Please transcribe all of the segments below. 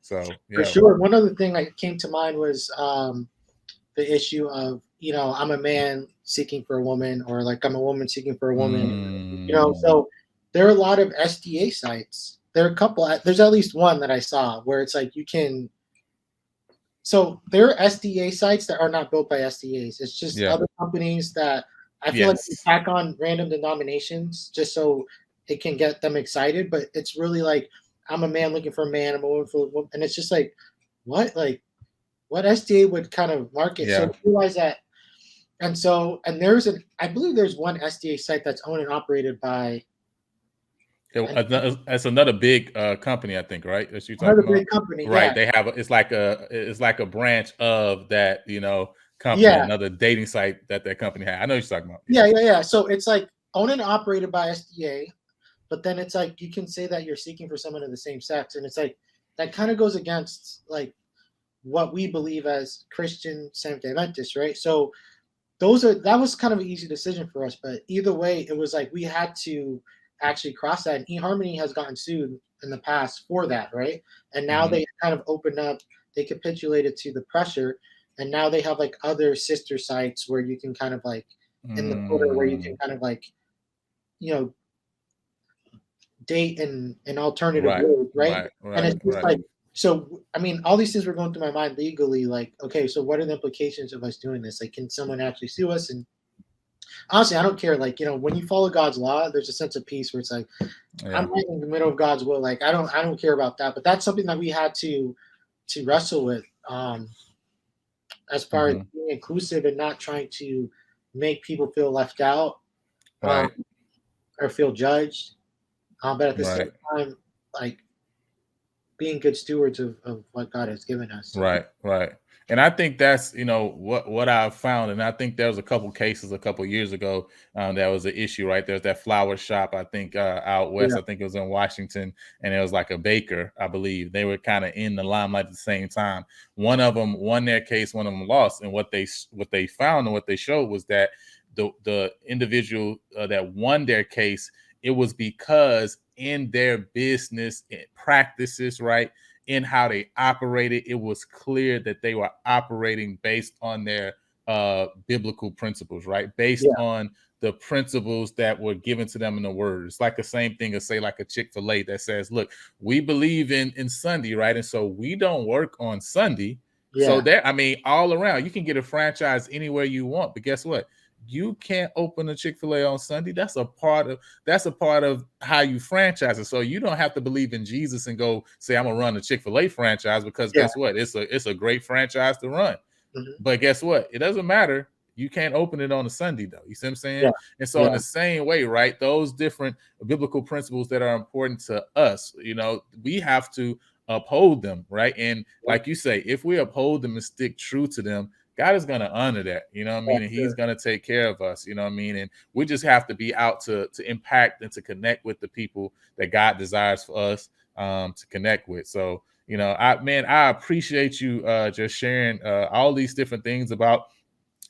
So For yeah. sure. One other thing that came to mind was the issue of, I'm a man seeking for a woman, or like I'm a woman seeking for a woman. Mm, So there are a lot of SDA sites. There are a couple. There's at least one that I saw where it's like you can. So there are SDA sites that are not built by SDAs. It's just yeah. other companies that I feel like they Yes. tack on random denominations just so it can get them excited. But it's really like I'm a man looking for a man. I'm a woman for a woman, and it's just like what what SDA would kind of market. So Yeah. to realize that, and I believe there's one SDA site that's owned and operated by That's another big company, I think, right? That you're another talking about, big company. right? Yeah, They have it's like a branch of that, company, yeah, another dating site that company had. I know what you're talking about. Yeah. yeah. So it's like owned and operated by SDA, but then it's like you can say that you're seeking for someone of the same sex, and it's like that kind of goes against like what we believe as Christian Seventh-day Adventists, right? So that was kind of an easy decision for us, but either way, it was like we had to actually cross that. And eHarmony has gotten sued in the past for that, right? And now Hmm. they kind of opened up, they capitulated to the pressure, and now they have like other sister sites where you can kind of like in the footer where you can Mm, kind of like you know date in an alternative right, way, right? right, And right, it's just right. like, so I mean, all these things were going through my mind legally. Like, okay, so what are the implications of us doing this? Like, can someone actually sue us? And honestly, I don't care. Like, when you follow God's law, there's a sense of peace where it's like, I'm Yeah. right in the middle of God's will. Like, I don't care about that. But that's something that we had to wrestle with, as far as Hmm. being inclusive and not trying to make people feel left out, um, Right, or feel judged. But at the same right. time, like being good stewards of what God has given us. Right, right. And I think that's, what I've found. And I think there was a couple cases a couple years ago, that was an issue, right? There's that flower shop, I think, out west. Yeah, I think it was in Washington, and it was like a baker, I believe. They were kind of in the limelight at the same time. One of them won their case, one of them lost. And what they found and what they showed was that the individual that won their case, it was because in their business practices, right? In how they operated, it was clear that they were operating based on their biblical principles, right? Based yeah, on the principles that were given to them in the word. It's like the same thing as say like a Chick-fil-A that says, look, we believe in Sunday, right? And so we don't work on Sunday. So yeah, there, I mean, all around, you can get a franchise anywhere you want, but guess what? You can't open a Chick-fil-A on Sunday. That's a part of how you franchise it. So you don't have to believe in Jesus and go say, I'm gonna run a Chick-fil-A franchise, because yeah. guess what? It's a great franchise to run. Hmm. But guess what? It doesn't matter. You can't open it on a Sunday though. You see what I'm saying? Yeah, And so in yeah, the same way, right? Those different biblical principles that are important to us, we have to uphold them, right? And yep, like you say, if we uphold them and stick true to them, God is going to honor that, you know what I yeah, mean? And he's sure. going to take care of us, you know what I mean? And we just have to be out to impact and to connect with the people that God desires for us to connect with. So, I appreciate you just sharing all these different things about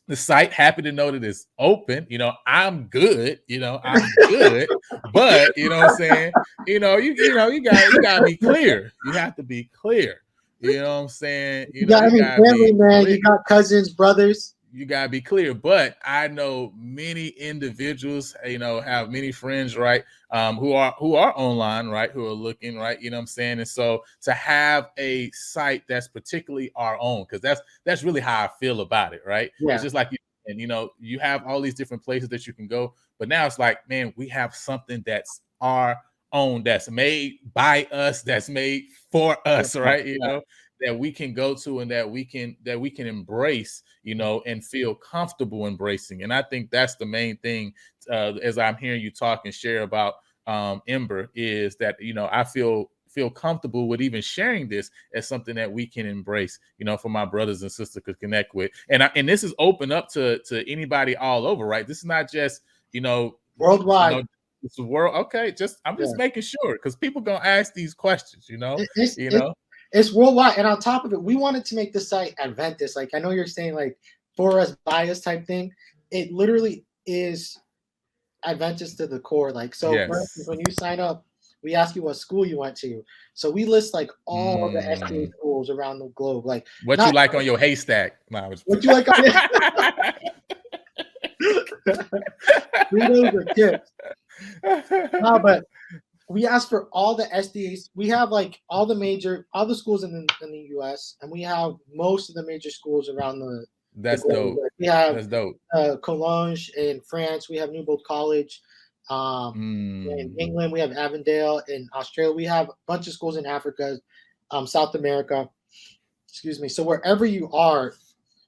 the site. Happy to know that it's open. I'm good. I'm good. But what I'm saying, you gotta be clear. You have to be clear. You know what I'm saying? You got, I You mean, gotta family, be man. clear. You got cousins, brothers. You gotta be clear. But I know many individuals, have many friends, right? Who are online, right? Who are looking, right? You know what I'm saying? And so to have a site that's particularly our own, because that's really how I feel about it, right? It's Yeah, just like and you have all these different places that you can go, but now it's like, man, we have something that's our own, that's made by us, that's made for us, right? yeah, That we can go to, and that we can embrace, and feel comfortable embracing. And I think that's the main thing, as I'm hearing you talk and share about Ember, is that I feel comfortable with even sharing this as something that we can embrace, for my brothers and sisters to connect with. And this is open up to anybody all over, right? This is not just, you know, you worldwide. know, it's the world. Okay, I'm just Yeah, making sure, because people gonna ask these questions, it, it's you it, know. it's worldwide. And on top of it, we wanted to make the site Adventist. Like I know you're saying like for us bias type thing. It literally is Adventist to the core. Like so, for instance, Yes. when you sign up we ask you what school you went to. So we list like all the SDA Mm. schools around the globe. Like What you not like on your haystack? No, I was- what you like on Doritos or chips. No, but we ask for all the SDAs. We have like all the schools in the US, and we have most of the major schools around the That's globe. dope. We have That's dope. Cologne in France. We have Newbold College. In Mm. England, we have Avondale. In Australia, we have a bunch of schools in Africa, South America. Excuse me. So wherever you are,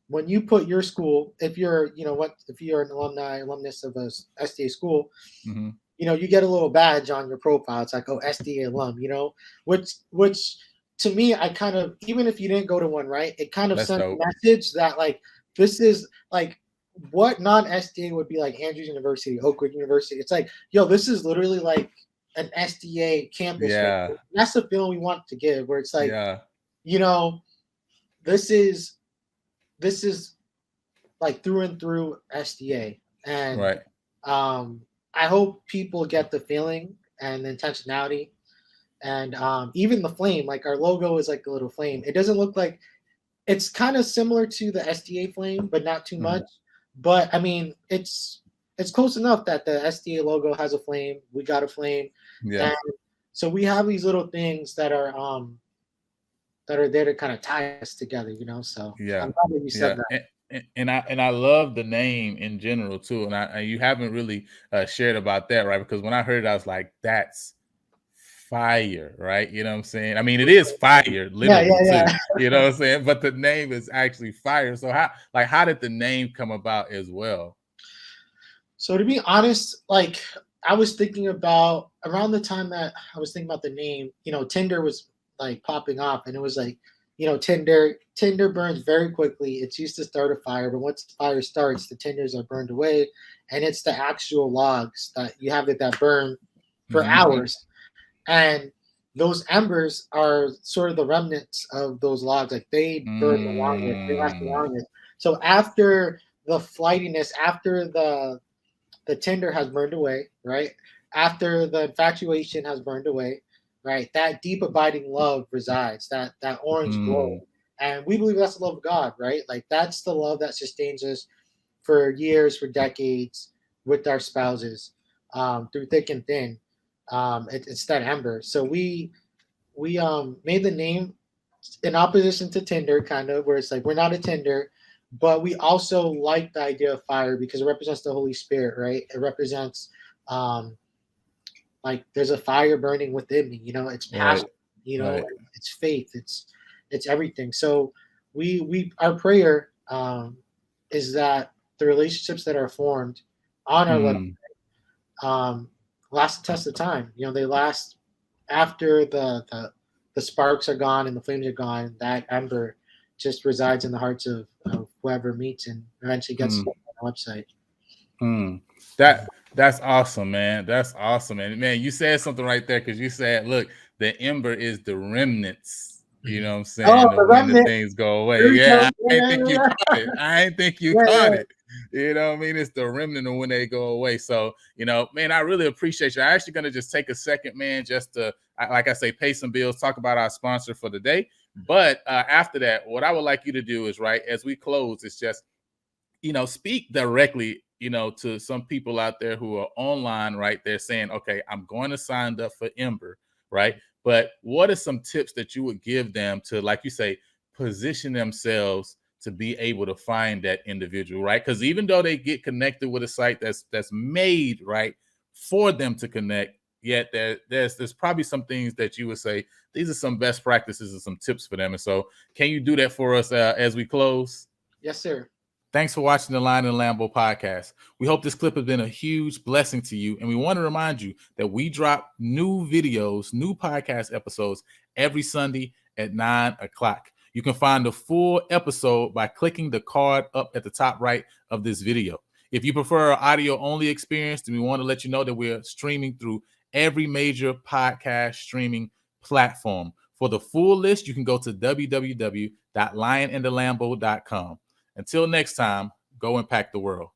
when you put your school, if you're, if you're an alumnus of a SDA school, Mm-hmm. you get a little badge on your profile. It's like, oh, SDA alum, which to me, I kind of, even if you didn't go to one, right, it kind of That's sends a dope. message that like this is like what non-SDA would be like Andrews University, Oakwood University. It's like, yo, this is literally like an SDA campus. Right? Yeah. That's the feeling we want to give, where it's like, Yeah. this is like through and through SDA, and Right. I hope people get the feeling and the intentionality, and even the flame. Like our logo is like a little flame. It doesn't look like, it's kind of similar to the SDA flame, but not too much. But I mean, it's close enough that the SDA logo has a flame. We got a flame, Yeah. and so we have these little things that are there to kind of tie us together. So Yeah. I'm glad that you said that. And I love the name in general too. And you haven't really shared about that, right? Because when I heard it, I was like, that's fire, right? You know what I'm saying? I mean, it is fire, literally Yeah. too. You know what I'm saying? But the name is actually fire. So how did the name come about as well? So to be honest, like I was thinking about around the time that I was thinking about the name, Tinder was like popping off, and it was like, Tinder burns very quickly. It's used to start a fire, but once the fire starts, the tinders are burned away, and it's the actual logs that you have that burn for hours, and those embers are sort of the remnants of those logs. Like they burn the longest, they last the longest. So after the flightiness, after the tinder has burned away, right? After the infatuation has burned away, right? That deep abiding love resides, that orange glow. And we believe that's the love of God, right? Like that's the love that sustains us for years, for decades with our spouses, through thick and thin. It's that ember. So we made the name in opposition to Tinder, kind of, where it's like we're not a Tinder, but we also like the idea of fire because it represents the Holy Spirit, right? It represents like there's a fire burning within me, it's passion, Right. it's faith, it's everything. So we our prayer is that the relationships that are formed on our website last the test of time. They last after the sparks are gone and the flames are gone. That ember just resides in the hearts of whoever meets and eventually gets on the website. That's awesome, man. That's awesome. And man, you said something right there because you said, look, the ember is the remnants. You know what I'm saying? The when the remnant. things go away. Yeah, I ain't think you caught it. I ain't think you caught it. You know what I mean? It's the remnant of when they go away. So, man, I really appreciate you. I'm actually going to just take a second, man, just to, like I say, pay some bills, talk about our sponsor for the day. But after that, what I would like you to do is, right, as we close, it's just, speak directly, to some people out there who are online, right? They're saying, okay, I'm going to sign up for Ember, right? But what are some tips that you would give them to, like you say, position themselves to be able to find that individual, right? Because even though they get connected with a site that's made, right, for them to connect, yet there's probably some things that you would say, these are some best practices and some tips for them. And so can you do that for us as we close? Yes, sir. Thanks for watching the Lion and Lambo podcast. We hope this clip has been a huge blessing to you. And we want to remind you that we drop new videos, new podcast episodes every Sunday at 9 o'clock. You can find the full episode by clicking the card up at the top right of this video. If you prefer an audio-only experience, then we want to let you know that we're streaming through every major podcast streaming platform. For the full list, you can go to www.lionandthelambo.com. Until next time, go impact the world.